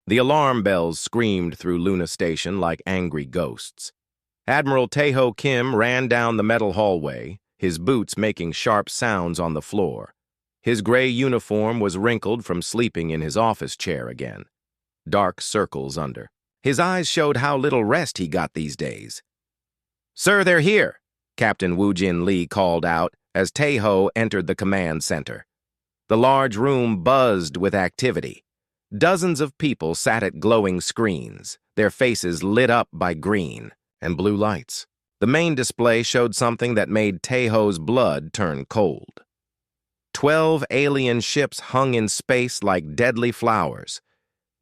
The alarm bells screamed through Luna Station like angry ghosts. Admiral Taeho Kim ran down the metal hallway, his boots making sharp sounds on the floor. His gray uniform was wrinkled from sleeping in his office chair again. Dark circles under. His eyes showed how little rest he got these days. "Sir, they're here," Captain Woojin Lee called out as Taeho entered the command center. The large room buzzed with activity. Dozens of people sat at glowing screens, their faces lit up by green and blue lights. The main display showed something that made Taeho's blood turn cold. 12 alien ships hung in space like deadly flowers.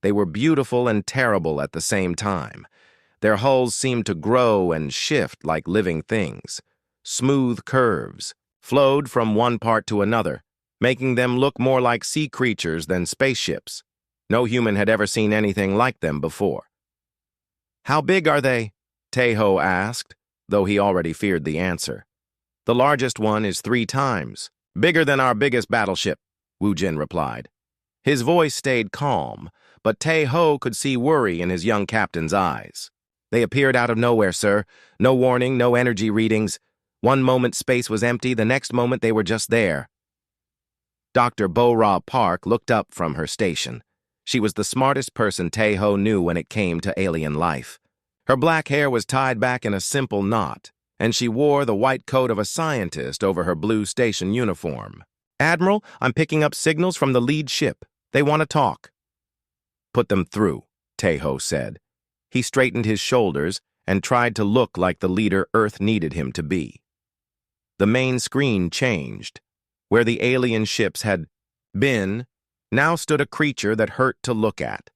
They were beautiful and terrible at the same time. Their hulls seemed to grow and shift like living things. Smooth curves flowed from one part to another, making them look more like sea creatures than spaceships. No human had ever seen anything like them before. "How big are they?" Taeho asked, though he already feared the answer. "The largest one is 3 times bigger than our biggest battleship," Woojin replied. His voice stayed calm, but Taeho could see worry in his young captain's eyes. "They appeared out of nowhere, sir. No warning, no energy readings. One moment space was empty, the next moment they were just there." Dr. Bo-Ra Park looked up from her station. She was the smartest person Taeho knew when it came to alien life. Her black hair was tied back in a simple knot, and she wore the white coat of a scientist over her blue station uniform. "Admiral, I'm picking up signals from the lead ship. They want to talk." "Put them through," Taeho said. He straightened his shoulders and tried to look like the leader Earth needed him to be. The main screen changed. Where the alien ships had been, now stood a creature that hurt to look at.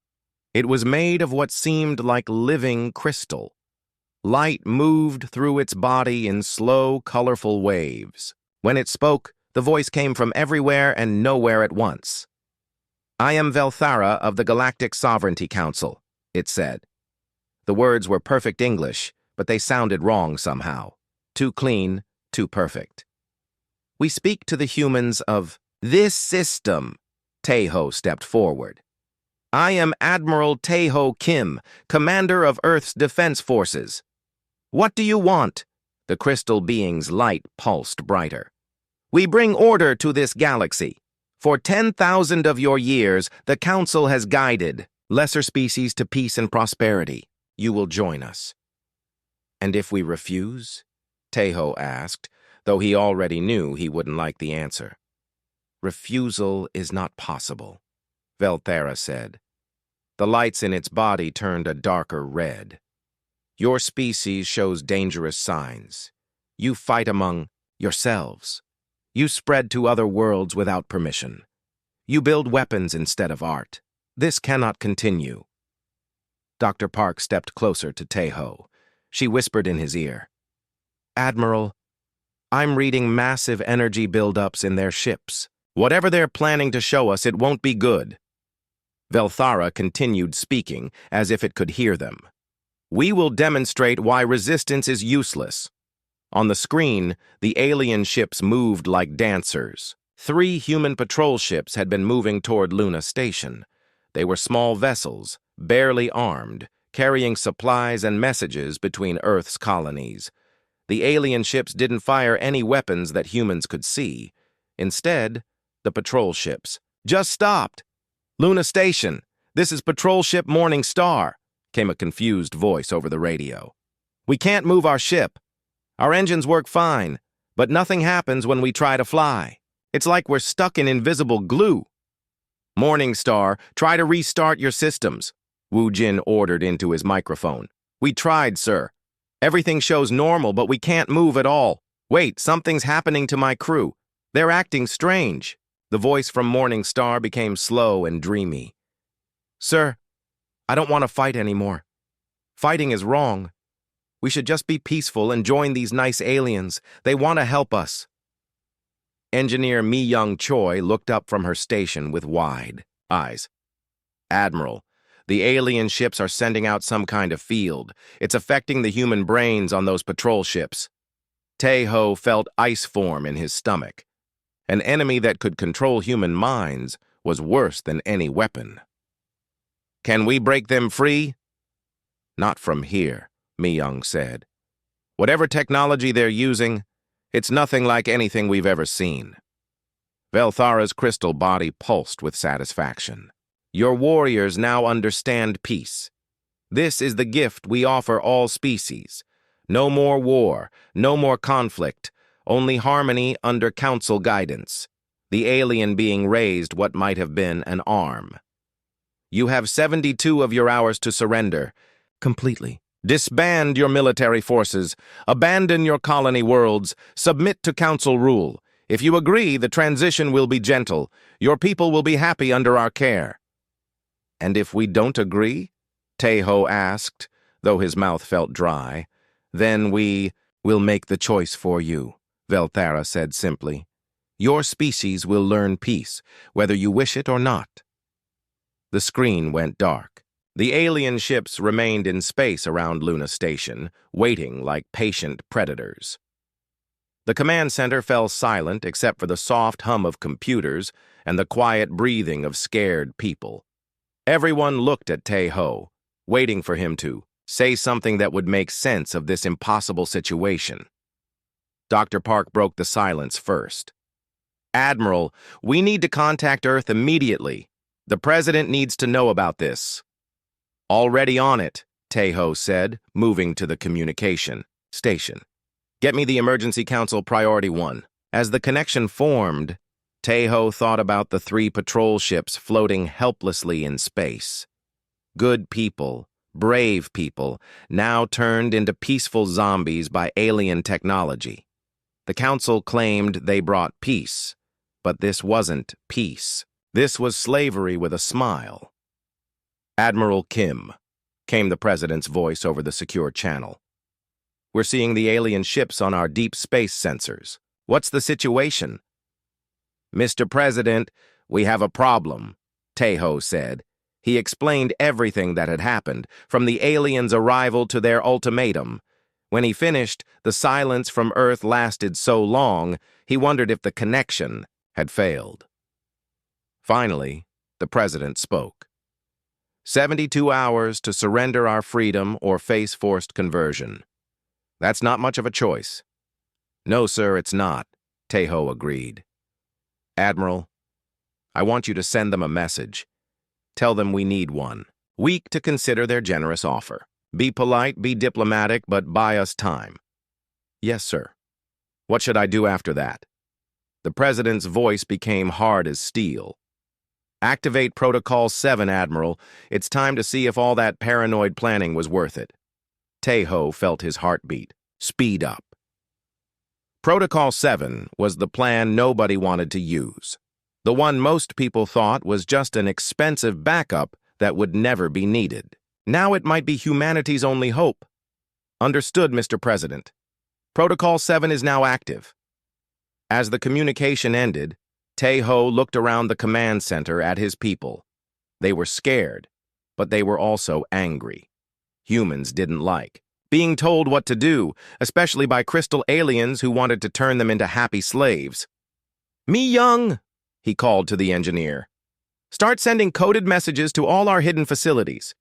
It was made of what seemed like living crystal. Light moved through its body in slow, colorful waves. When it spoke, the voice came from everywhere and nowhere at once. "I am Velthara of the Galactic Sovereignty Council," it said. The words were perfect English, but they sounded wrong somehow. Too clean, too perfect. "We speak to the humans of this system." Taeho stepped forward. "I am Admiral Taeho Kim, Commander of Earth's Defense Forces." "What do you want?" The crystal being's light pulsed brighter. "We bring order to this galaxy. For 10,000 of your years, the Council has guided lesser species to peace and prosperity. You will join us." "And if we refuse?" Taeho asked, though he already knew he wouldn't like the answer. "Refusal is not possible," Velthara said. The lights in its body turned a darker red. "Your species shows dangerous signs. You fight among yourselves. You spread to other worlds without permission. You build weapons instead of art. This cannot continue." Dr. Park stepped closer to Taeho. She whispered in his ear, "Admiral, I'm reading massive energy buildups in their ships. Whatever they're planning to show us, it won't be good." Velthara continued speaking as if it could hear them. "We will demonstrate why resistance is useless." On the screen, the alien ships moved like dancers. 3 human patrol ships had been moving toward Luna Station. They were small vessels, barely armed, carrying supplies and messages between Earth's colonies. The alien ships didn't fire any weapons that humans could see. Instead, the patrol ships just stopped. "Luna Station, this is Patrol Ship Morning Star," came a confused voice over the radio. "We can't move our ship. Our engines work fine, but nothing happens when we try to fly. It's like we're stuck in invisible glue." "Morning Star, try to restart your systems," Woojin ordered into his microphone. "We tried, sir. Everything shows normal, but we can't move at all. Wait, something's happening to my crew. They're acting strange." The voice from Morning Star became slow and dreamy. "Sir, I don't want to fight anymore. Fighting is wrong. We should just be peaceful and join these nice aliens. They want to help us." Engineer Mi-Young Choi looked up from her station with wide eyes. "Admiral, the alien ships are sending out some kind of field. It's affecting the human brains on those patrol ships." Taeho felt ice form in his stomach. An enemy that could control human minds was worse than any weapon. Can we break them free? Not from here, Mi-young said. Whatever technology they're using, it's nothing like anything we've ever seen. Velthara's crystal body pulsed with satisfaction. Your warriors now understand peace. This is the gift we offer all species. No more war, no more conflict, only harmony under council guidance. The alien being raised what might have been an arm. You have 72 of your hours to surrender. Completely. Disband your military forces. Abandon your colony worlds. Submit to council rule. If you agree, the transition will be gentle. Your people will be happy under our care. And if we don't agree? Taeho asked, though his mouth felt dry. Then we will make the choice for you, Velthara said simply. Your species will learn peace, whether you wish it or not. The screen went dark. The alien ships remained in space around Luna Station, waiting like patient predators. The command center fell silent except for the soft hum of computers and the quiet breathing of scared people. Everyone looked at Taeho, waiting for him to say something that would make sense of this impossible situation. Dr. Park broke the silence first. Admiral, we need to contact Earth immediately. The President needs to know about this. Already on it, Taeho said, moving to the communication station. Get me the Emergency Council Priority 1. As the connection formed, Taeho thought about the 3 patrol ships floating helplessly in space. Good people, brave people, now turned into peaceful zombies by alien technology. The Council claimed they brought peace, but this wasn't peace. This was slavery with a smile. Admiral Kim, came the President's voice over the secure channel. We're seeing the alien ships on our deep space sensors. What's the situation? Mr. President, we have a problem, Taeho said. He explained everything that had happened, from the aliens' arrival to their ultimatum. When he finished, the silence from Earth lasted so long, he wondered if the connection had failed. Finally, the President spoke. 72 hours to surrender our freedom or face forced conversion. That's not much of a choice. No, sir, it's not, Taeho agreed. Admiral, I want you to send them a message. Tell them we need one. Weak to consider their generous offer. Be polite, be diplomatic, but buy us time. Yes, sir. What should I do after that? The President's voice became hard as steel. Activate Protocol 7, Admiral. It's time to see if all that paranoid planning was worth it. Taeho felt his heartbeat. Speed up. Protocol 7 was the plan nobody wanted to use. The one most people thought was just an expensive backup that would never be needed. Now it might be humanity's only hope. Understood, Mr. President. Protocol 7 is now active. As the communication ended, Taeho looked around the command center at his people. They were scared, but they were also angry. Humans didn't like being told what to do, especially by crystal aliens who wanted to turn them into happy slaves. Mi-young, he called to the engineer. Start sending coded messages to all our hidden facilities.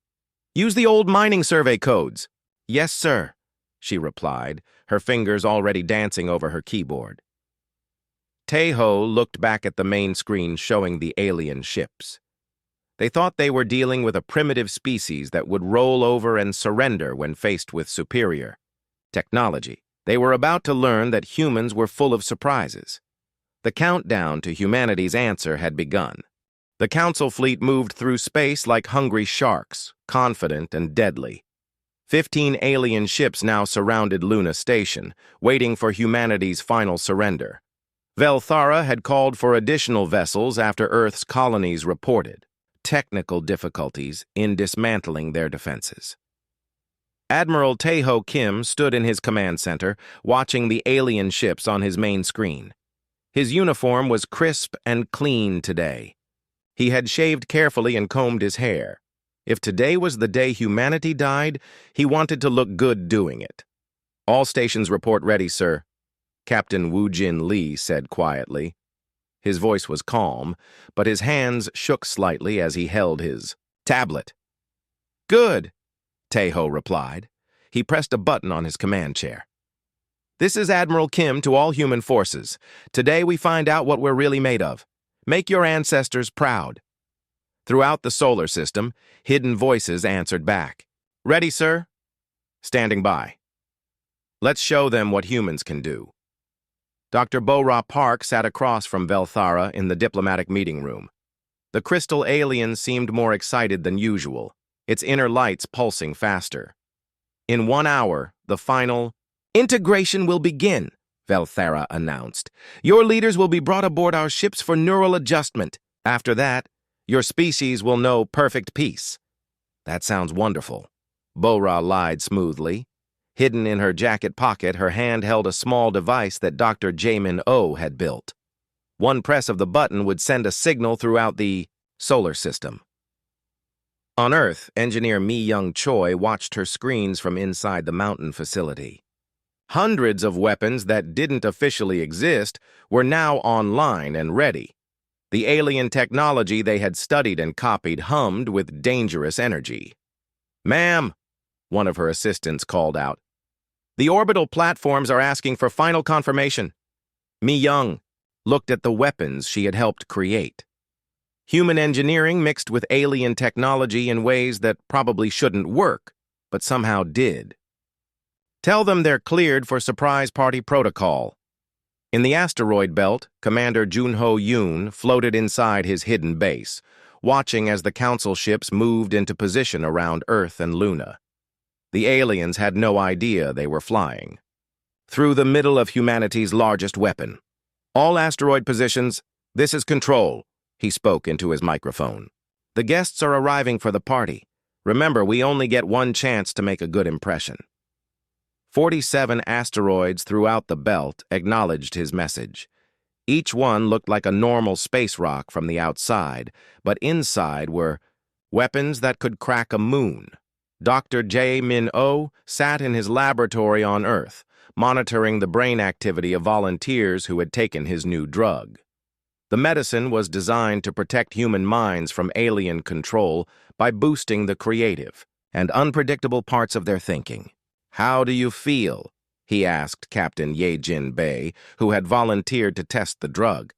Use the old mining survey codes. Yes, sir, she replied, her fingers already dancing over her keyboard. Taeho looked back at the main screen showing the alien ships. They thought they were dealing with a primitive species that would roll over and surrender when faced with superior technology. They were about to learn that humans were full of surprises. The countdown to humanity's answer had begun. The Council fleet moved through space like hungry sharks, confident and deadly. 15 alien ships now surrounded Luna Station, waiting for humanity's final surrender. Velthara had called for additional vessels after Earth's colonies reported technical difficulties in dismantling their defenses. Admiral Taeho Kim stood in his command center, watching the alien ships on his main screen. His uniform was crisp and clean today. He had shaved carefully and combed his hair. If today was the day humanity died, he wanted to look good doing it. All stations report ready, sir, Captain Woo-Jin Lee said quietly. His voice was calm, but his hands shook slightly as he held his tablet. Good, Taeho replied. He pressed a button on his command chair. This is Admiral Kim to all human forces. Today we find out what we're really made of. Make your ancestors proud. Throughout the solar system, hidden voices answered back. Ready, sir? Standing by. Let's show them what humans can do. Dr. Bo-Ra Park sat across from Velthara in the diplomatic meeting room. The crystal alien seemed more excited than usual, its inner lights pulsing faster. In 1 hour, the final integration will begin, Velthara announced. Your leaders will be brought aboard our ships for neural adjustment. After that, your species will know perfect peace. That sounds wonderful. Bo-Ra lied smoothly. Hidden in her jacket pocket, her hand held a small device that Dr. Jamin O had built. One press of the button would send a signal throughout the solar system. On Earth, engineer Mi-Young Choi watched her screens from inside the mountain facility. Hundreds of weapons that didn't officially exist were now online and ready. The alien technology they had studied and copied hummed with dangerous energy. Ma'am, one of her assistants called out. The orbital platforms are asking for final confirmation. Mi-Young looked at the weapons she had helped create. Human engineering mixed with alien technology in ways that probably shouldn't work, but somehow did. Tell them they're cleared for surprise party protocol. In the asteroid belt, Commander Junho Yoon floated inside his hidden base, watching as the Council ships moved into position around Earth and Luna. The aliens had no idea they were flying. Through the middle of humanity's largest weapon. All asteroid positions, this is Control, he spoke into his microphone. The guests are arriving for the party. Remember, we only get one chance to make a good impression. 47 asteroids throughout the belt acknowledged his message. Each one looked like a normal space rock from the outside, but inside were weapons that could crack a moon. Dr. Jamin-O sat in his laboratory on Earth, monitoring the brain activity of volunteers who had taken his new drug. The medicine was designed to protect human minds from alien control by boosting the creative and unpredictable parts of their thinking. How do you feel? He asked Captain Ye-Jin Bei, who had volunteered to test the drug.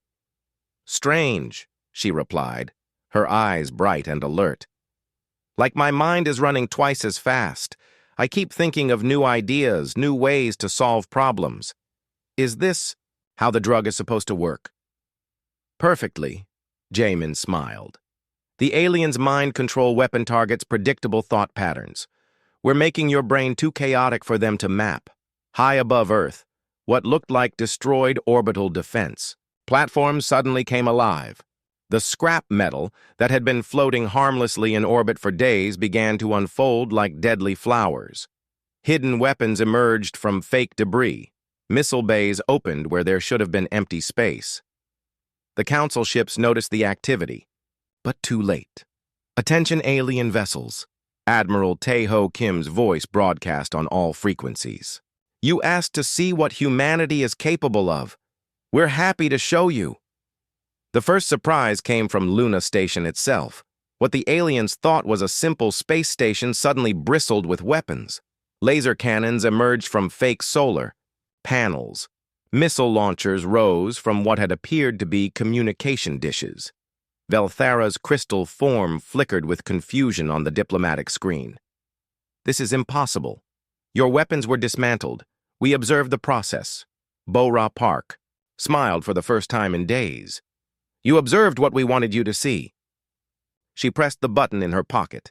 Strange, she replied, her eyes bright and alert. Like my mind is running twice as fast. I keep thinking of new ideas, new ways to solve problems. Is this how the drug is supposed to work? Perfectly, Jamin smiled. The aliens' mind control weapon targets' predictable thought patterns. We're making your brain too chaotic for them to map. High above Earth, what looked like destroyed orbital defense. Platforms suddenly came alive. The scrap metal that had been floating harmlessly in orbit for days began to unfold like deadly flowers. Hidden weapons emerged from fake debris. Missile bays opened where there should have been empty space. The Council ships noticed the activity, but too late. Attention alien vessels. Admiral Taeho Kim's voice broadcast on all frequencies. You asked to see what humanity is capable of. We're happy to show you. The first surprise came from Luna Station itself. What the aliens thought was a simple space station suddenly bristled with weapons. Laser cannons emerged from fake solar panels. Missile launchers rose from what had appeared to be communication dishes. Velthara's crystal form flickered with confusion on the diplomatic screen. This is impossible. Your weapons were dismantled. We observed the process. Bo-Ra Park smiled for the first time in days. You observed what we wanted you to see. She pressed the button in her pocket.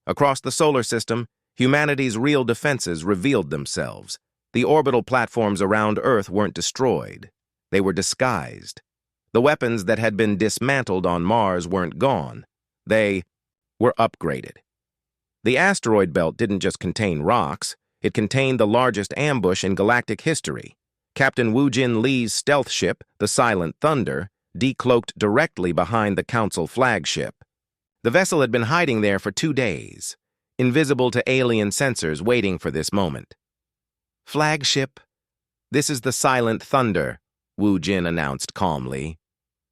Across the solar system, humanity's real defenses revealed themselves. The orbital platforms around Earth weren't destroyed. They were disguised. The weapons that had been dismantled on Mars weren't gone. They were upgraded. The asteroid belt didn't just contain rocks. It contained the largest ambush in galactic history. Captain Woo-Jin Lee's stealth ship, the Silent Thunder, decloaked directly behind the Council flagship. The vessel had been hiding there for 2 days, invisible to alien sensors waiting for this moment. Flagship, this is the Silent Thunder, Woo-Jin announced calmly.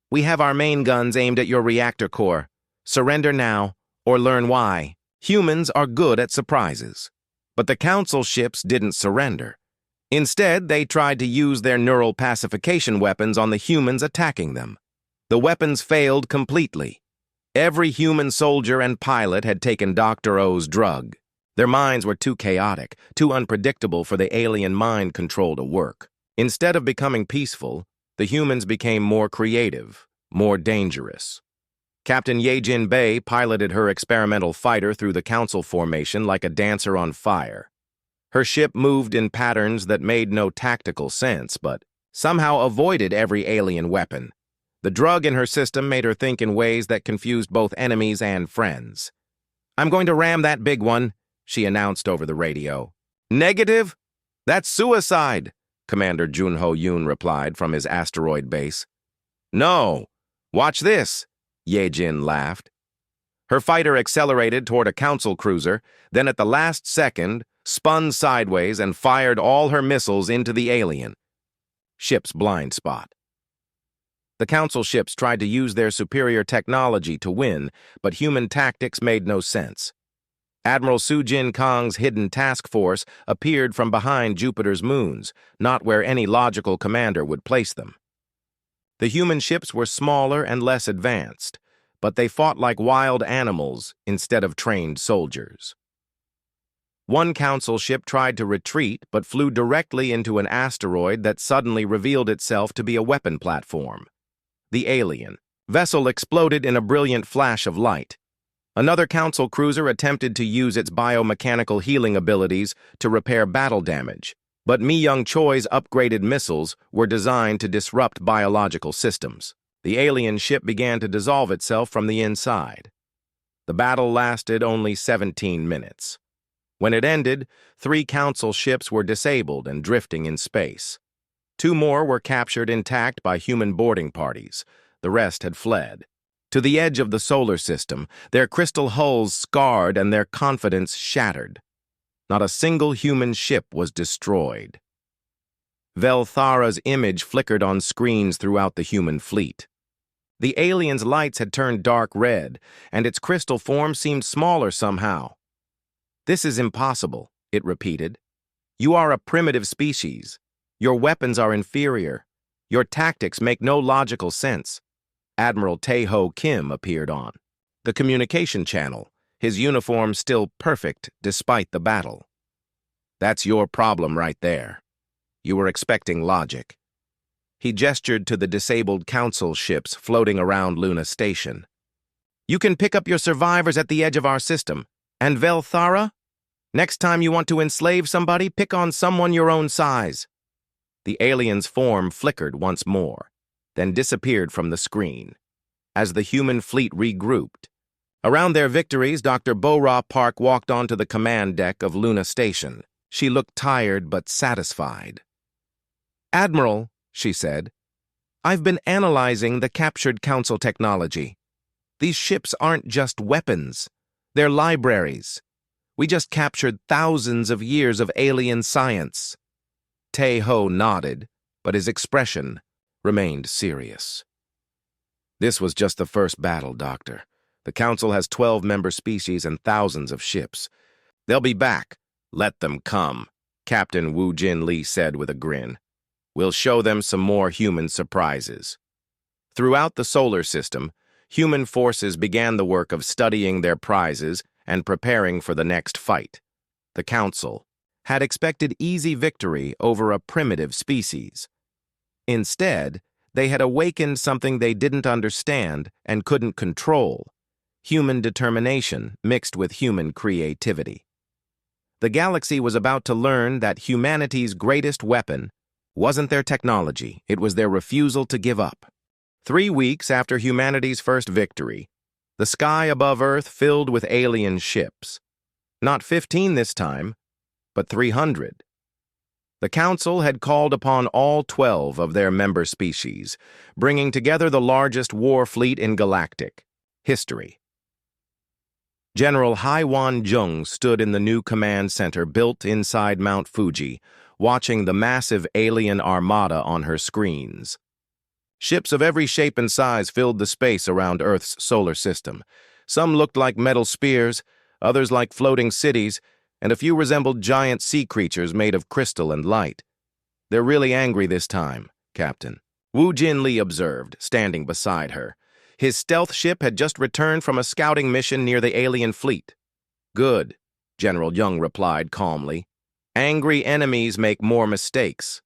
We have our main guns aimed at your reactor core. Surrender now, or learn why. Humans are good at surprises. But the Council ships didn't surrender. Instead, they tried to use their neural pacification weapons on the humans attacking them. The weapons failed completely. Every human soldier and pilot had taken Dr. O's drug. Their minds were too chaotic, too unpredictable for the alien mind control to work. Instead of becoming peaceful, the humans became more creative, more dangerous. Captain Yejin Bei piloted her experimental fighter through the Council formation like a dancer on fire. Her ship moved in patterns that made no tactical sense, but somehow avoided every alien weapon. The drug in her system made her think in ways that confused both enemies and friends. "I'm going to ram that big one," she announced over the radio. "Negative? That's suicide," Commander Junho Yoon replied from his asteroid base. "No. Watch this," Yejin laughed. Her fighter accelerated toward a Council cruiser, then at the last second, spun sideways and fired all her missiles into the alien. Ship's blind spot. The Council ships tried to use their superior technology to win, but human tactics made no sense. Admiral Sujin Kang's hidden task force appeared from behind Jupiter's moons, not where any logical commander would place them. The human ships were smaller and less advanced, but they fought like wild animals instead of trained soldiers. One Council ship tried to retreat but flew directly into an asteroid that suddenly revealed itself to be a weapon platform. The alien vessel exploded in a brilliant flash of light. Another Council cruiser attempted to use its biomechanical healing abilities to repair battle damage, but Mi Young Choi's upgraded missiles were designed to disrupt biological systems. The alien ship began to dissolve itself from the inside. The battle lasted only 17 minutes. When it ended, 3 Council ships were disabled and drifting in space. 2 more were captured intact by human boarding parties. The rest had fled. To the edge of the solar system, their crystal hulls scarred and their confidence shattered. Not a single human ship was destroyed. Velthara's image flickered on screens throughout the human fleet. The alien's lights had turned dark red, and its crystal form seemed smaller somehow. "This is impossible," it repeated. "You are a primitive species. Your weapons are inferior. Your tactics make no logical sense." Admiral Tae-ho Kim appeared on the communication channel, his uniform still perfect despite the battle. "That's your problem right there. You were expecting logic." He gestured to the disabled Council ships floating around Luna Station. "You can pick up your survivors at the edge of our system. And Velthara? Next time you want to enslave somebody, pick on someone your own size." The alien's form flickered once more, then disappeared from the screen. As the human fleet regrouped, around their victories, Dr. Bo-Ra Park walked onto the command deck of Luna Station. She looked tired but satisfied. "Admiral," she said, "I've been analyzing the captured Council technology. These ships aren't just weapons. They're libraries. We just captured thousands of years of alien science." Tae-ho nodded, but his expression remained serious. "This was just the first battle, Doctor. The Council has 12 member species and thousands of ships. They'll be back. Let them come," Captain Woo Jin Lee said with a grin. "We'll show them some more human surprises." Throughout the solar system, human forces began the work of studying their prizes and preparing for the next fight. The Council had expected easy victory over a primitive species. Instead, they had awakened something they didn't understand and couldn't control: human determination mixed with human creativity. The galaxy was about to learn that humanity's greatest weapon wasn't their technology, it was their refusal to give up. 3 weeks after humanity's first victory, the sky above Earth filled with alien ships. Not 15 this time, but 300. The Council had called upon all 12 of their member species, bringing together the largest war fleet in galactic history. General Haiwan Jung stood in the new command center built inside Mount Fuji, watching the massive alien armada on her screens. Ships of every shape and size filled the space around Earth's solar system. Some looked like metal spears, Others like floating cities, and a few resembled giant sea creatures made of crystal and light. They're really angry this time, Captain. Wu Jinli observed, standing beside her. His stealth ship had just returned from a scouting mission near the alien fleet. Good, General Young replied calmly. Angry enemies make more mistakes.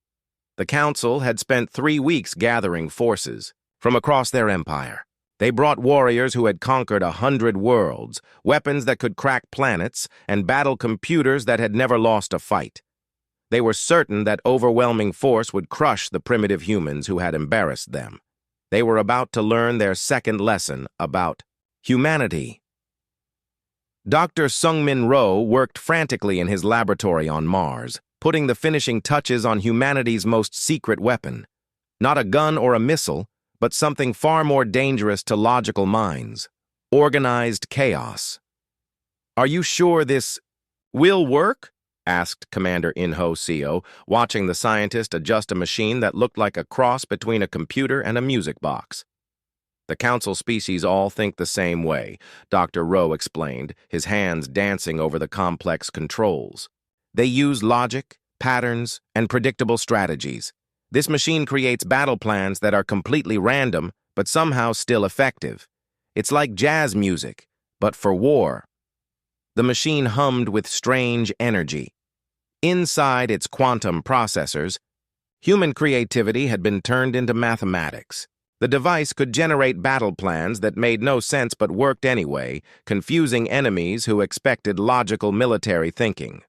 The Council had spent 3 weeks gathering forces from across their empire. They brought warriors who had conquered 100 worlds, weapons that could crack planets, and battle computers that had never lost a fight. They were certain that overwhelming force would crush the primitive humans who had embarrassed them. They were about to learn their second lesson about humanity. Dr. Sungmin Ro worked frantically in his laboratory on Mars, putting the finishing touches on humanity's most secret weapon. Not a gun or a missile, but something far more dangerous to logical minds. Organized chaos. Are you sure this will work? Asked Commander In-Ho Seo, watching the scientist adjust a machine that looked like a cross between a computer and a music box. The Council species all think the same way, Dr. Ro explained, his hands dancing over the complex controls. They use logic, patterns, and predictable strategies. This machine creates battle plans that are completely random, but somehow still effective. It's like jazz music, but for war. The machine hummed with strange energy. Inside its quantum processors, human creativity had been turned into mathematics. The device could generate battle plans that made no sense but worked anyway, confusing enemies who expected logical military thinking.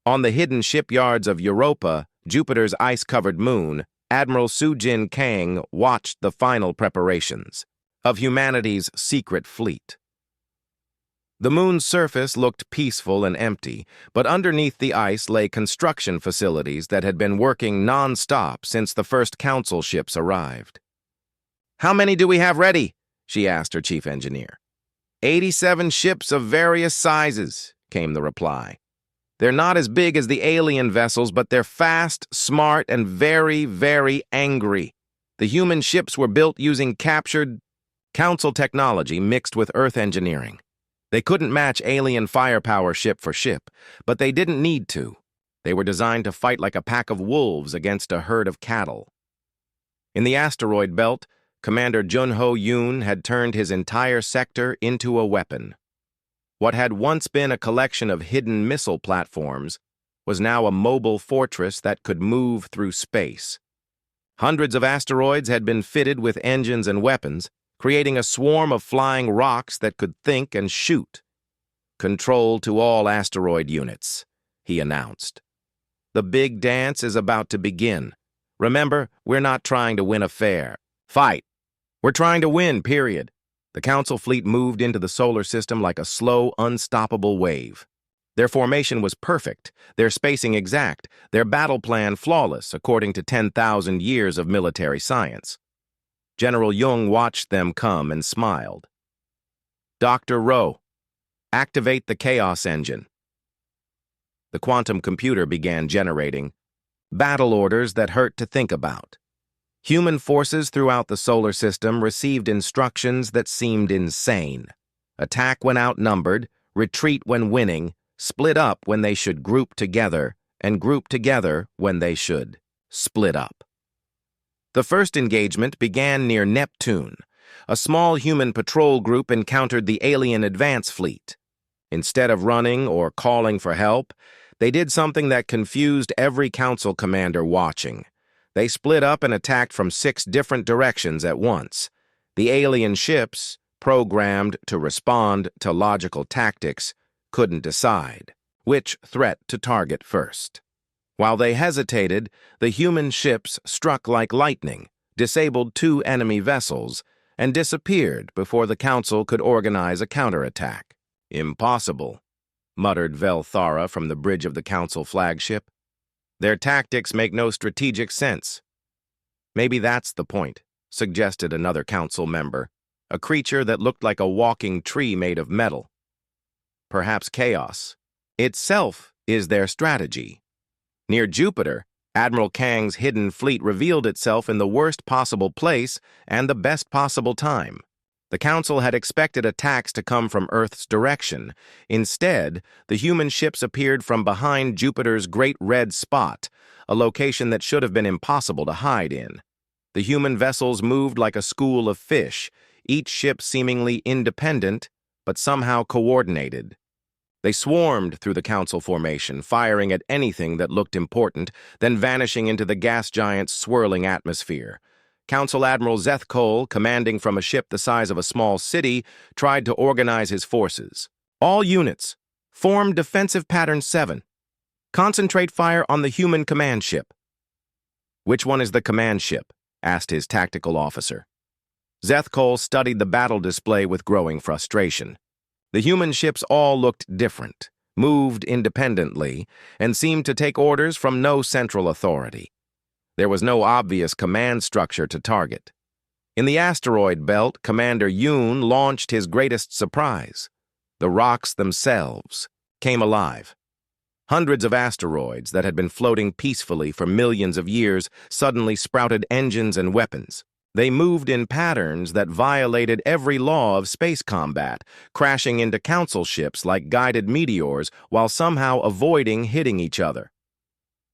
On the hidden shipyards of Europa, Jupiter's ice-covered moon, Admiral Sujin Kang watched the final preparations of humanity's secret fleet. The moon's surface looked peaceful and empty, but underneath the ice lay construction facilities that had been working non-stop since the first Council ships arrived. "How many do we have ready?" she asked her chief engineer. 87 ships of various sizes, came the reply. They're not as big as the alien vessels, but they're fast, smart, and very, very angry. The human ships were built using captured Council technology mixed with Earth engineering. They couldn't match alien firepower ship for ship, but they didn't need to. They were designed to fight like a pack of wolves against a herd of cattle. In the asteroid belt, Commander Junho Yoon had turned his entire sector into a weapon. What had once been a collection of hidden missile platforms was now a mobile fortress that could move through space. Hundreds of asteroids had been fitted with engines and weapons, creating a swarm of flying rocks that could think and shoot. "Control to all asteroid units," he announced. "The big dance is about to begin. Remember, we're not trying to win a fair fight. We're trying to win, period." The Council fleet moved into the solar system like a slow, unstoppable wave. Their formation was perfect, their spacing exact, their battle plan flawless according to 10,000 years of military science. General Jung watched them come and smiled. "Dr. Ro, activate the chaos engine." The quantum computer began generating battle orders that hurt to think about. Human forces throughout the solar system received instructions that seemed insane. Attack when outnumbered, retreat when winning, split up when they should group together, and group together when they should split up. The first engagement began near Neptune. A small human patrol group encountered the alien advance fleet. Instead of running or calling for help, they did something that confused every Council commander watching. They split up and attacked from 6 different directions at once. The alien ships, programmed to respond to logical tactics, couldn't decide which threat to target first. While they hesitated, the human ships struck like lightning, disabled 2 enemy vessels, and disappeared before the Council could organize a counterattack. "Impossible," muttered Vel Thara from the bridge of the Council flagship. "Their tactics make no strategic sense." "Maybe that's the point," suggested another Council member, a creature that looked like a walking tree made of metal. "Perhaps chaos itself is their strategy." Near Jupiter, Admiral Kang's hidden fleet revealed itself in the worst possible place and the best possible time. The Council had expected attacks to come from Earth's direction. Instead, the human ships appeared from behind Jupiter's Great Red Spot, a location that should have been impossible to hide in. The human vessels moved like a school of fish, each ship seemingly independent, but somehow coordinated. They swarmed through the Council formation, firing at anything that looked important, then vanishing into the gas giant's swirling atmosphere. Council Admiral Zethkol, commanding from a ship the size of a small city, tried to organize his forces. All units, form Defensive Pattern 7. Concentrate fire on the human command ship. Which one is the command ship? Asked his tactical officer. Zethkol studied the battle display with growing frustration. The human ships all looked different, moved independently, and seemed to take orders from no central authority. There was no obvious command structure to target. In the asteroid belt, Commander Yoon launched his greatest surprise. The rocks themselves came alive. Hundreds of asteroids that had been floating peacefully for millions of years suddenly sprouted engines and weapons. They moved in patterns that violated every law of space combat, crashing into Council ships like guided meteors while somehow avoiding hitting each other.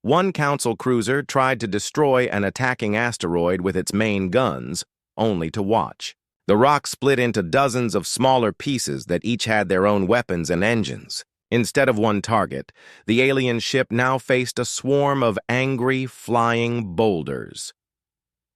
One Council cruiser tried to destroy an attacking asteroid with its main guns, only to watch. The rock split into dozens of smaller pieces that each had their own weapons and engines. Instead of one target, the alien ship now faced a swarm of angry, flying boulders.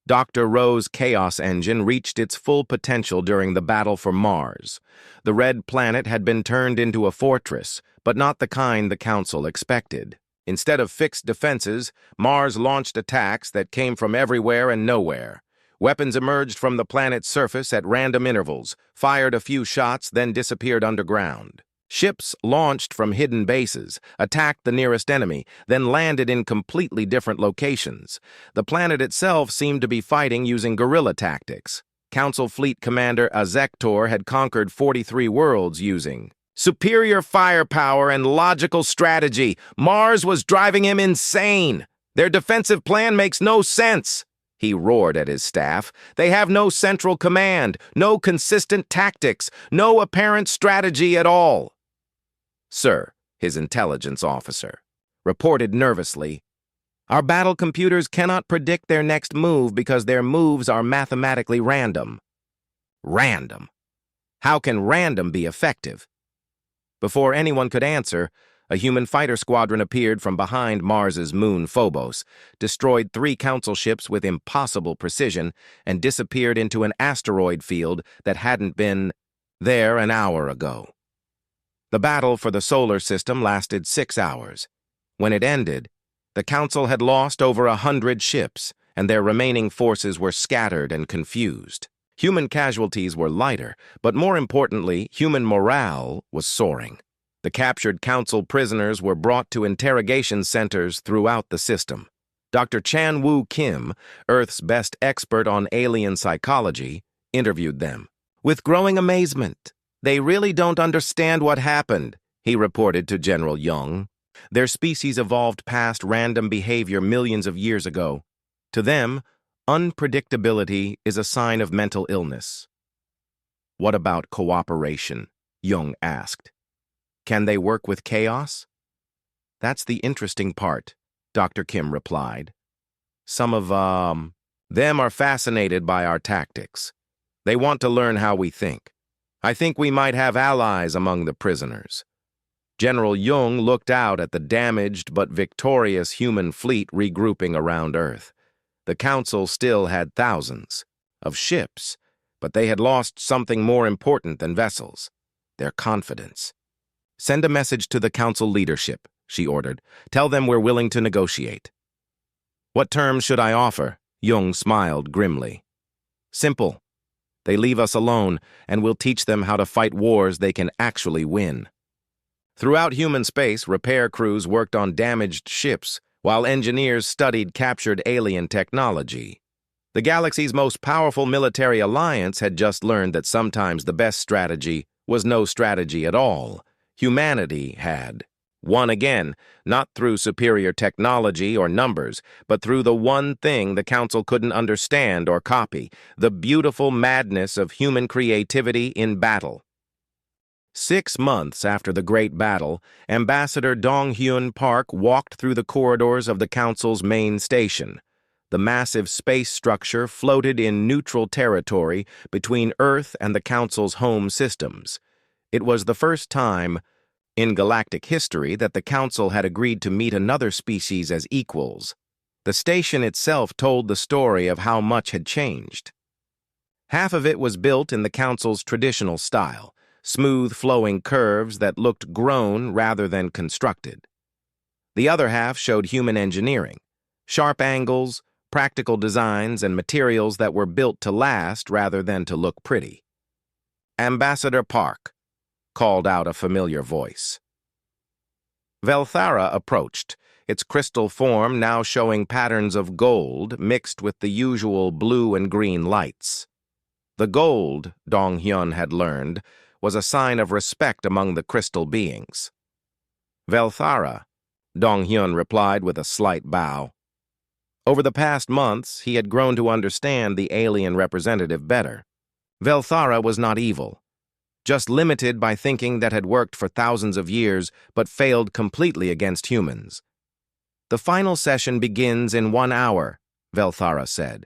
Dr. Rowe's Chaos Engine reached its full potential during the battle for Mars. The red planet had been turned into a fortress, but not the kind the Council expected. Instead of fixed defenses, Mars launched attacks that came from everywhere and nowhere. Weapons emerged from the planet's surface at random intervals, fired a few shots, then disappeared underground. Ships launched from hidden bases, attacked the nearest enemy, then landed in completely different locations. The planet itself seemed to be fighting using guerrilla tactics. Council Fleet Commander Azektor had conquered 43 worlds using superior firepower and logical strategy. Mars was driving him insane. Their defensive plan makes no sense. He roared at his staff. They have no central command, no consistent tactics, no apparent strategy at all. Sir, his intelligence officer reported nervously, our battle computers cannot predict their next move because their moves are mathematically random. Random? How can random be effective? Before anyone could answer, a human fighter squadron appeared from behind Mars's moon Phobos, destroyed 3 Council ships with impossible precision, and disappeared into an asteroid field that hadn't been there an hour ago. The battle for the solar system lasted 6 hours. When it ended, the Council had lost over 100 ships, and their remaining forces were scattered and confused. Human casualties were lighter, but more importantly, human morale was soaring. The captured Council prisoners were brought to interrogation centers throughout the system. Dr. Chan-Woo Kim, Earth's best expert on alien psychology, interviewed them. With growing amazement, they really don't understand what happened, he reported to General Young. Their species evolved past random behavior millions of years ago. To them, unpredictability is a sign of mental illness. What about cooperation? Young asked. Can they work with chaos? That's the interesting part, Dr. Kim replied. Some of, them are fascinated by our tactics. They want to learn how we think. I think we might have allies among the prisoners. General Young looked out at the damaged but victorious human fleet regrouping around Earth. The Council still had thousands of ships, but they had lost something more important than vessels, their confidence. Send a message to the Council leadership, she ordered. Tell them we're willing to negotiate. What terms should I offer? Young smiled grimly. Simple. They leave us alone, and we'll teach them how to fight wars they can actually win. Throughout human space, repair crews worked on damaged ships, while engineers studied captured alien technology. The galaxy's most powerful military alliance had just learned that sometimes the best strategy was no strategy at all. Humanity had. Won again, not through superior technology or numbers, but through the one thing the Council couldn't understand or copy, the beautiful madness of human creativity in battle. 6 months after the Great Battle, Ambassador Dong-hyun Park walked through the corridors of the Council's main station. The massive space structure floated in neutral territory between Earth and the Council's home systems. It was the first time in galactic history that the Council had agreed to meet another species as equals. The station itself told the story of how much had changed. Half of it was built in the Council's traditional style, smooth flowing curves that looked grown rather than constructed. The other half showed human engineering, sharp angles, practical designs, and materials that were built to last rather than to look pretty. "Ambassador Park," called out a familiar voice. Velthara approached, its crystal form now showing patterns of gold mixed with the usual blue and green lights. The gold, Dong-hyun had learned, was a sign of respect among the crystal beings. "Velthara," Dong-hyun replied with a slight bow. Over the past months, he had grown to understand the alien representative better. Velthara was not evil, just limited by thinking that had worked for thousands of years but failed completely against humans. "The final session begins in 1 hour," Velthara said.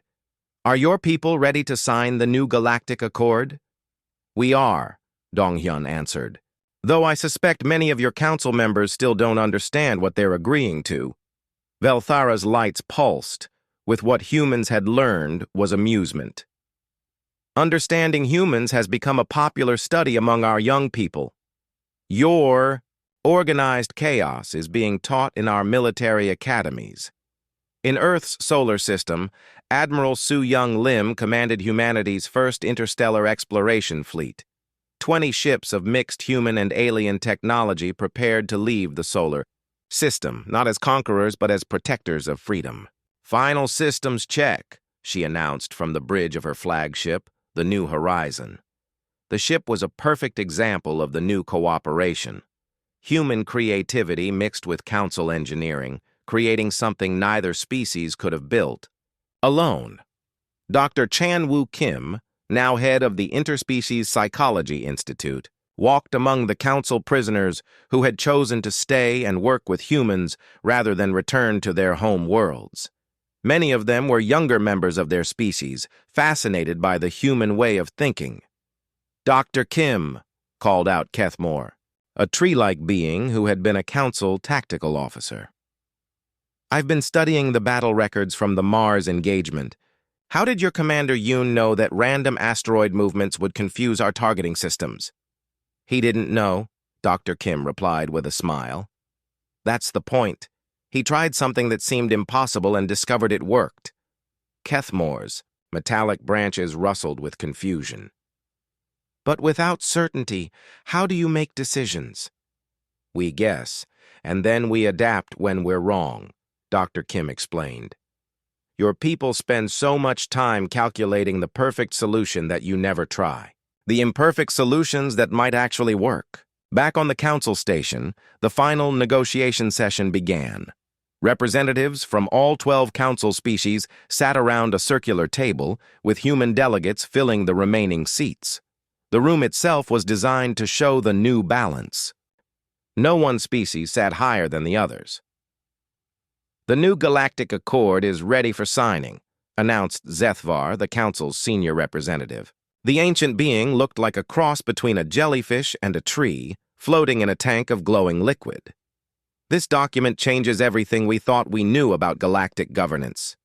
"Are your people ready to sign the new Galactic Accord?" "We are," Dong-hyun answered. "Though I suspect many of your council members still don't understand what they're agreeing to." Velthara's lights pulsed, with what humans had learned was amusement. "Understanding humans has become a popular study among our young people. Your organized chaos is being taught in our military academies. In Earth's solar system, Admiral Su-Young Lim commanded humanity's first interstellar exploration fleet. 20 ships of mixed human and alien technology prepared to leave the solar system, not as conquerors but as protectors of freedom. "Final systems check," she announced from the bridge of her flagship, the New Horizon. The ship was a perfect example of the new cooperation. Human creativity mixed with council engineering, creating something neither species could have built alone. Dr. Chan-Woo Kim, now head of the Interspecies Psychology Institute, walked among the council prisoners who had chosen to stay and work with humans rather than return to their home worlds. Many of them were younger members of their species, fascinated by the human way of thinking. "Dr. Kim," called out Kethmore, a tree-like being who had been a council tactical officer. "I've been studying the battle records from the Mars engagement. How did your commander Yoon know that random asteroid movements would confuse our targeting systems?" "He didn't know," Dr. Kim replied with a smile. "That's the point. He tried something that seemed impossible and discovered it worked." Kethmore's metallic branches rustled with confusion. "But without certainty, how do you make decisions?" "We guess, and then we adapt when we're wrong," Dr. Kim explained. "Your people spend so much time calculating the perfect solution that you never try. The imperfect solutions that might actually work." Back on the council station, the final negotiation session began. Representatives from all 12 council species sat around a circular table, with human delegates filling the remaining seats. The room itself was designed to show the new balance. No one species sat higher than the others. "The new Galactic Accord is ready for signing," announced Zethvar, the council's senior representative. The ancient being looked like a cross between a jellyfish and a tree, floating in a tank of glowing liquid. "This document changes everything we thought we knew about galactic governance."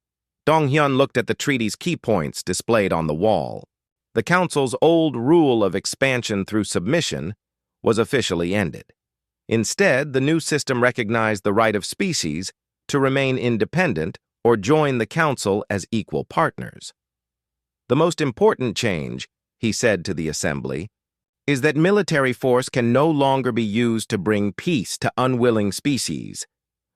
Dong-hyun looked at the treaty's key points displayed on the wall. The council's old rule of expansion through submission was officially ended. Instead, the new system recognized the right of species to remain independent or join the council as equal partners. "The most important change," he said to the assembly, "is that military force can no longer be used to bring peace to unwilling species.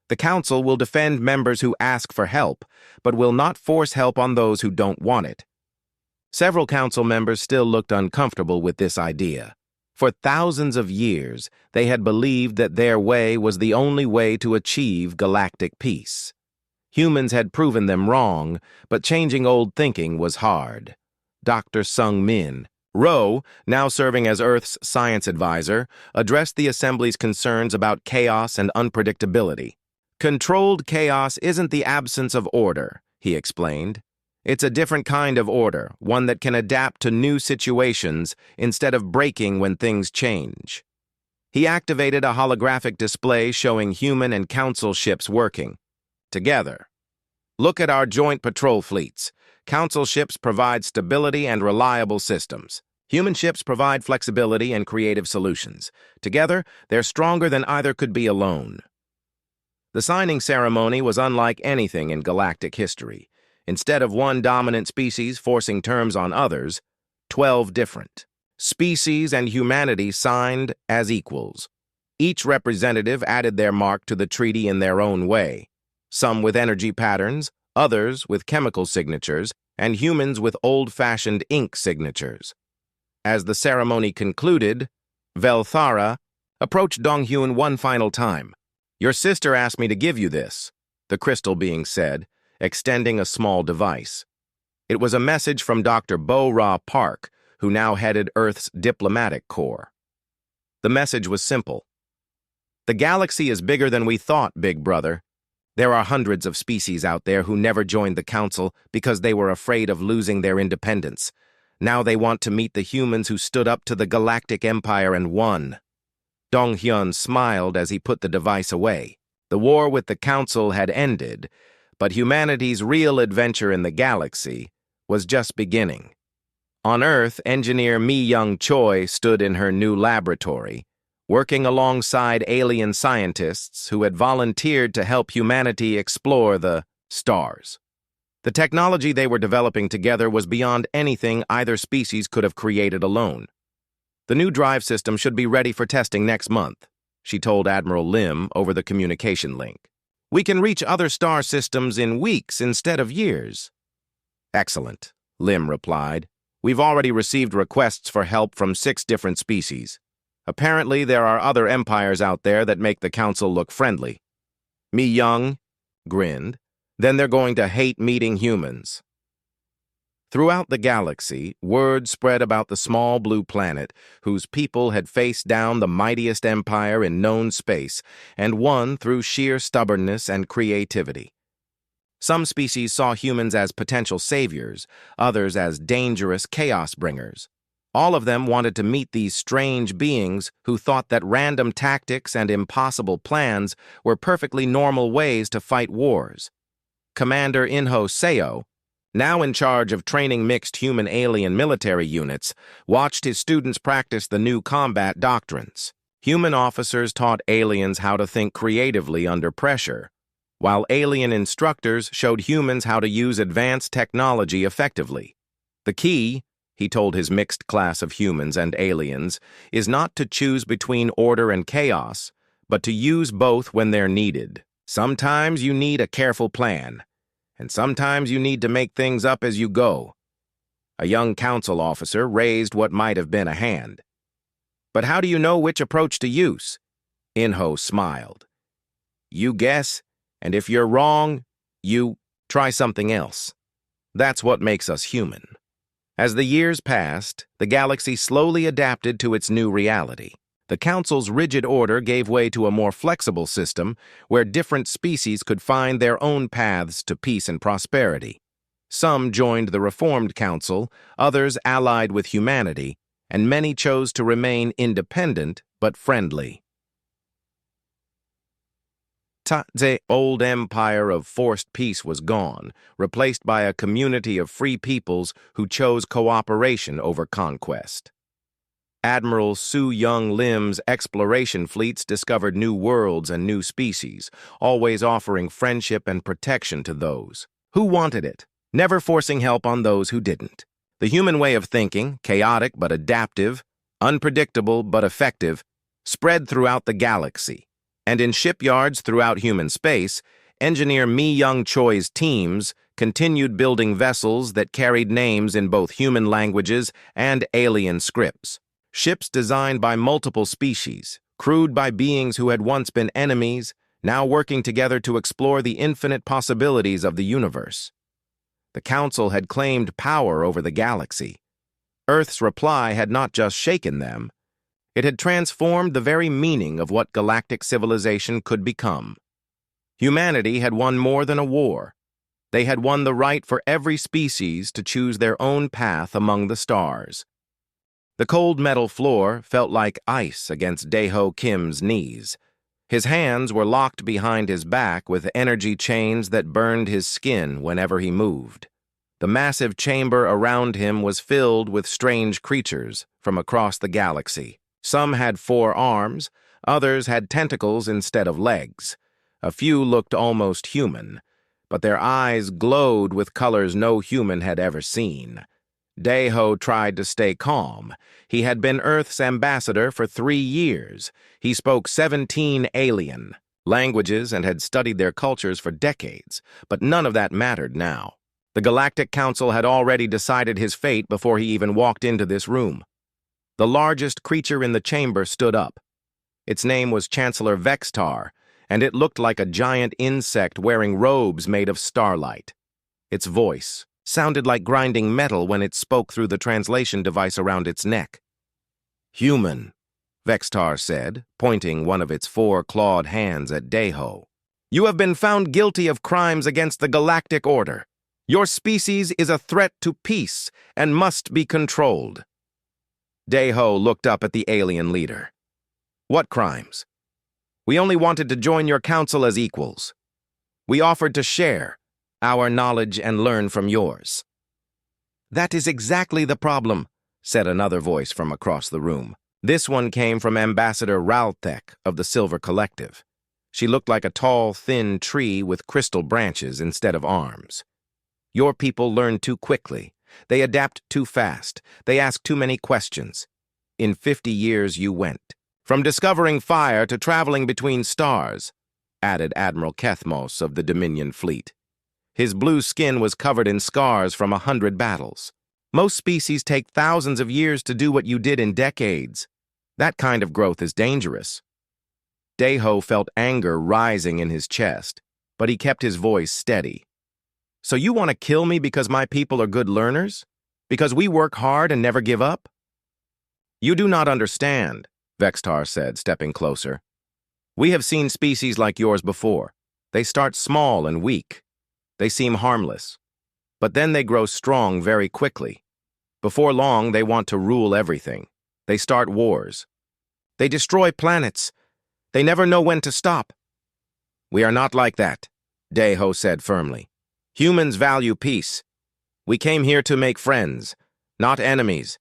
The council will defend members who ask for help, but will not force help on those who don't want it." Several council members still looked uncomfortable with this idea. For thousands of years, they had believed that their way was the only way to achieve galactic peace. Humans had proven them wrong, but changing old thinking was hard. Dr. Sung Min Ro, now serving as Earth's science advisor, addressed the Assembly's concerns about chaos and unpredictability. Controlled chaos isn't the absence of order, he explained. It's a different kind of order, one that can adapt to new situations instead of breaking when things change. He activated a holographic display showing human and council ships working together. Look at our joint patrol fleets. Council ships provide stability and reliable systems. Human ships provide flexibility and creative solutions. Together, they're stronger than either could be alone. The signing ceremony was unlike anything in galactic history. Instead of one dominant species forcing terms on others, 12 different species and humanity signed as equals. Each representative added their mark to the treaty in their own way, some with energy patterns, others with chemical signatures, and humans with old-fashioned ink signatures. As the ceremony concluded, Velthara approached Donghyun one final time. "Your sister asked me to give you this," the crystal being said, extending a small device. It was a message from Dr. Bo-Ra Park, who now headed Earth's diplomatic corps. The message was simple. "The galaxy is bigger than we thought, big brother. There are hundreds of species out there who never joined the council because they were afraid of losing their independence. Now they want to meet the humans who stood up to the Galactic Empire and won." Donghyun smiled as he put the device away. The war with the council had ended, but humanity's real adventure in the galaxy was just beginning. On Earth, engineer Mi-Young Choi stood in her new laboratory, working alongside alien scientists who had volunteered to help humanity explore the stars. The technology they were developing together was beyond anything either species could have created alone. "The new drive system should be ready for testing next month," she told Admiral Lim over the communication link. "We can reach other star systems in weeks instead of years." "Excellent," Lim replied. "We've already received requests for help from 6 different species. Apparently, there are other empires out there that make the council look friendly." Mi-Young grinned. "Then they're going to hate meeting humans." Throughout the galaxy, word spread about the small blue planet whose people had faced down the mightiest empire in known space and won through sheer stubbornness and creativity. Some species saw humans as potential saviors, others as dangerous chaos bringers. All of them wanted to meet these strange beings who thought that random tactics and impossible plans were perfectly normal ways to fight wars. Commander Inho Seo, now in charge of training mixed human-alien military units, watched his students practice the new combat doctrines. Human officers taught aliens how to think creatively under pressure, while alien instructors showed humans how to use advanced technology effectively. "The key," he told his mixed class of humans and aliens, "is not to choose between order and chaos, but to use both when they're needed. Sometimes you need a careful plan, and sometimes you need to make things up as you go." A young council officer raised what might have been a hand. "But how do you know which approach to use?" Inho smiled. "You guess, and if you're wrong, you try something else. That's what makes us human." As the years passed, the galaxy slowly adapted to its new reality. The Council's rigid order gave way to a more flexible system where different species could find their own paths to peace and prosperity. Some joined the Reformed Council, others allied with humanity, and many chose to remain independent but friendly. The old empire of forced peace was gone, replaced by a community of free peoples who chose cooperation over conquest. Admiral Su Young Lim's exploration fleets discovered new worlds and new species, always offering friendship and protection to those who wanted it, never forcing help on those who didn't. The human way of thinking, chaotic but adaptive, unpredictable but effective, spread throughout the galaxy. And in shipyards throughout human space, engineer Mi-Young Choi's teams continued building vessels that carried names in both human languages and alien scripts. Ships designed by multiple species, crewed by beings who had once been enemies, now working together to explore the infinite possibilities of the universe. The Council had claimed power over the galaxy. Earth's reply had not just shaken them, it had transformed the very meaning of what galactic civilization could become. Humanity had won more than a war. They had won the right for every species to choose their own path among the stars. The cold metal floor felt like ice against Daeho Kim's knees. His hands were locked behind his back with energy chains that burned his skin whenever he moved. The massive chamber around him was filled with strange creatures from across the galaxy. Some had 4 arms, others had tentacles instead of legs. A few looked almost human, but their eyes glowed with colors no human had ever seen. Daeho tried to stay calm. He had been Earth's ambassador for 3 years. He spoke 17 alien languages and had studied their cultures for decades, but none of that mattered now. The Galactic Council had already decided his fate before he even walked into this room. The largest creature in the chamber stood up. Its name was Chancellor Vextar, and it looked like a giant insect wearing robes made of starlight. Its voice sounded like grinding metal when it spoke through the translation device around its neck. "Human," Vextar said, pointing one of its 4 clawed hands at Daeho. "You have been found guilty of crimes against the Galactic Order. Your species is a threat to peace and must be controlled." Daeho looked up at the alien leader. "What crimes?" "We only wanted to join your council as equals. We offered to share our knowledge and learn from yours." "That is exactly the problem," said another voice from across the room. This one came from Ambassador Ralthek of the Silver Collective. She looked like a tall, thin tree with crystal branches instead of arms. "Your people learn too quickly. They adapt too fast. They ask too many questions. In 50 years you went from discovering fire to traveling between stars," added Admiral Kethmos of the Dominion Fleet. His blue skin was covered in scars from 100 battles. "Most species take thousands of years to do what you did in decades. That kind of growth is dangerous." Daeho felt anger rising in his chest, but he kept his voice steady. "So you want to kill me because my people are good learners? Because we work hard and never give up?" "You do not understand," Vextar said, stepping closer. "We have seen species like yours before. They start small and weak. They seem harmless. But then they grow strong very quickly. Before long, they want to rule everything. They start wars. They destroy planets. They never know when to stop." "We are not like that," Daeho said firmly. "Humans value peace. We came here to make friends, not enemies."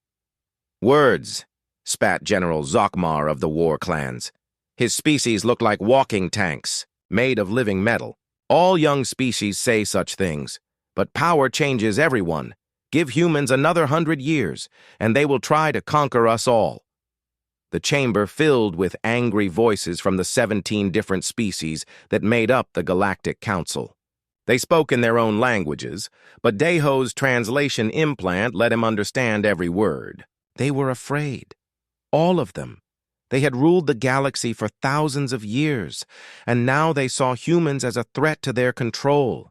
"Words," spat General Zokmar of the War Clans. His species looked like walking tanks, made of living metal. "All young species say such things, but power changes everyone. Give humans another 100 years, and they will try to conquer us all." The chamber filled with angry voices from the 17 different species that made up the Galactic Council. They spoke in their own languages, but Daeho's translation implant let him understand every word. They were afraid. All of them. They had ruled the galaxy for thousands of years, and now they saw humans as a threat to their control.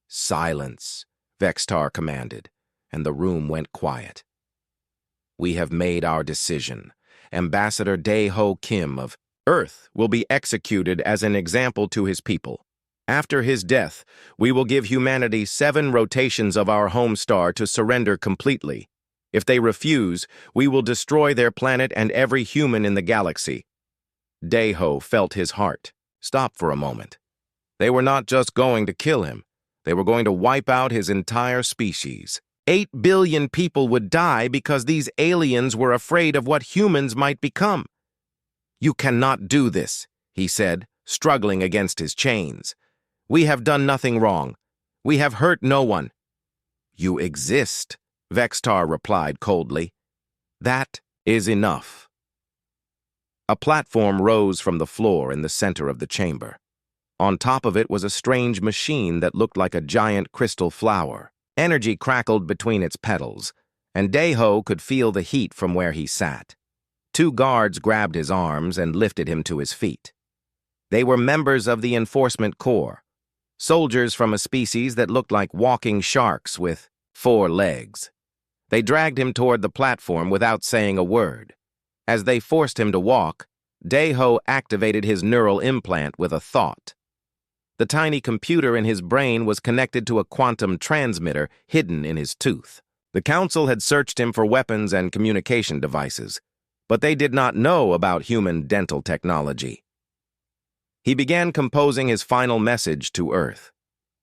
"Silence," Vextar commanded, and the room went quiet. "We have made our decision. Ambassador Daeho Kim of Earth will be executed as an example to his people. After his death, we will give humanity 7 rotations of our home star to surrender completely. If they refuse, we will destroy their planet and every human in the galaxy." Daeho felt his heart stop for a moment. They were not just going to kill him. They were going to wipe out his entire species. 8 billion people would die because these aliens were afraid of what humans might become. "You cannot do this," he said, struggling against his chains. "We have done nothing wrong. We have hurt no one." "You exist," Vextar replied coldly. "That is enough." A platform rose from the floor in the center of the chamber. On top of it was a strange machine that looked like a giant crystal flower. Energy crackled between its petals. and Daeho could feel the heat from where he sat. Two guards grabbed his arms and lifted him to his feet. They were members of the Enforcement Corps, soldiers from a species that looked like walking sharks with 4 legs. They dragged him toward the platform without saying a word. As they forced him to walk, Daeho activated his neural implant with a thought. The tiny computer in his brain was connected to a quantum transmitter hidden in his tooth. The council had searched him for weapons and communication devices, but they did not know about human dental technology. He began composing his final message to Earth.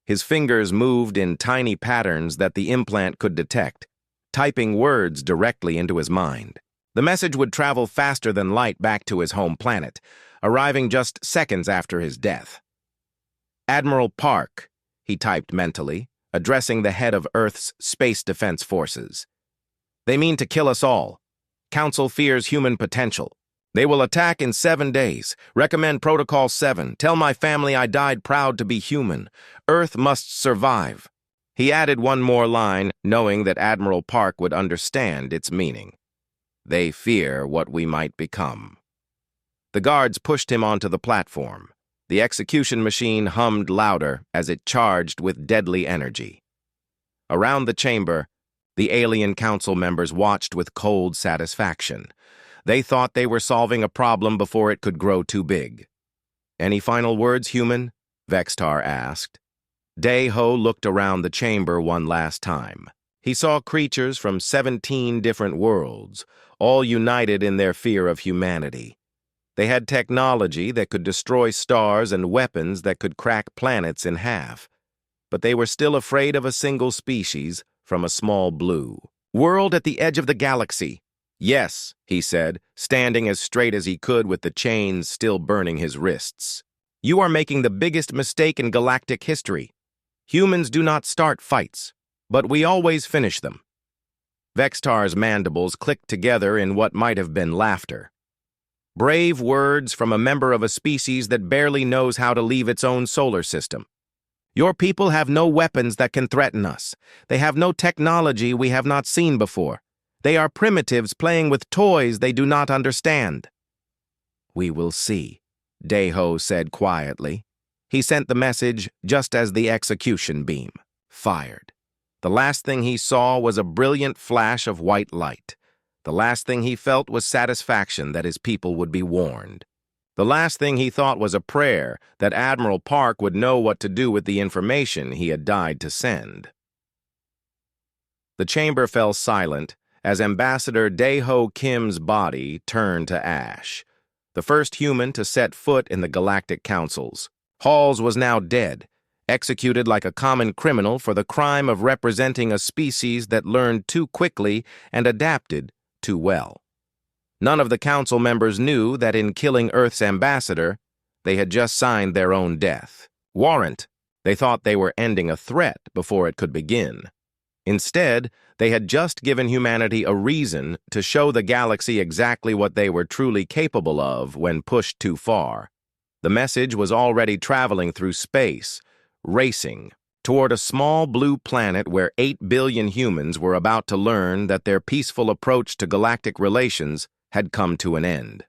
His fingers moved in tiny patterns that the implant could detect, typing words directly into his mind. The message would travel faster than light back to his home planet, arriving just seconds after his death. Admiral Park, he typed mentally, addressing the head of Earth's Space Defense Forces. They mean to kill us all. Council fears human potential. They will attack in 7 days. Recommend Protocol 7. Tell my family I died proud to be human. Earth must survive. He added one more line, knowing that Admiral Park would understand its meaning. They fear what we might become. The guards pushed him onto the platform. The execution machine hummed louder as it charged with deadly energy. Around the chamber, the alien council members watched with cold satisfaction. They thought they were solving a problem before it could grow too big. Any final words, human? Vextar asked. Daeho looked around the chamber one last time. He saw creatures from 17 different worlds, all united in their fear of humanity. They had technology that could destroy stars and weapons that could crack planets in half. But they were still afraid of a single species from a small blue world at the edge of the galaxy. Yes, he said, standing as straight as he could with the chains still burning his wrists. You are making the biggest mistake in galactic history. Humans do not start fights, but we always finish them. Vextar's mandibles clicked together in what might have been laughter. Brave words from a member of a species that barely knows how to leave its own solar system. Your people have no weapons that can threaten us. They have no technology we have not seen before. They are primitives playing with toys they do not understand. We will see, Daeho said quietly. He sent the message just as the execution beam fired. The last thing he saw was a brilliant flash of white light. The last thing he felt was satisfaction that his people would be warned. The last thing he thought was a prayer that Admiral Park would know what to do with the information he had died to send. The chamber fell silent as Ambassador Daeho Kim's body turned to ash. The first human to set foot in the Galactic Councils. Halls was now dead, executed like a common criminal for the crime of representing a species that learned too quickly and adapted too well. None of the council members knew that in killing Earth's ambassador, they had just signed their own death warrant. They thought they were ending a threat before it could begin. Instead, they had just given humanity a reason to show the galaxy exactly what they were truly capable of when pushed too far. The message was already traveling through space, racing toward a small blue planet where 8 billion humans were about to learn that their peaceful approach to galactic relations had come to an end.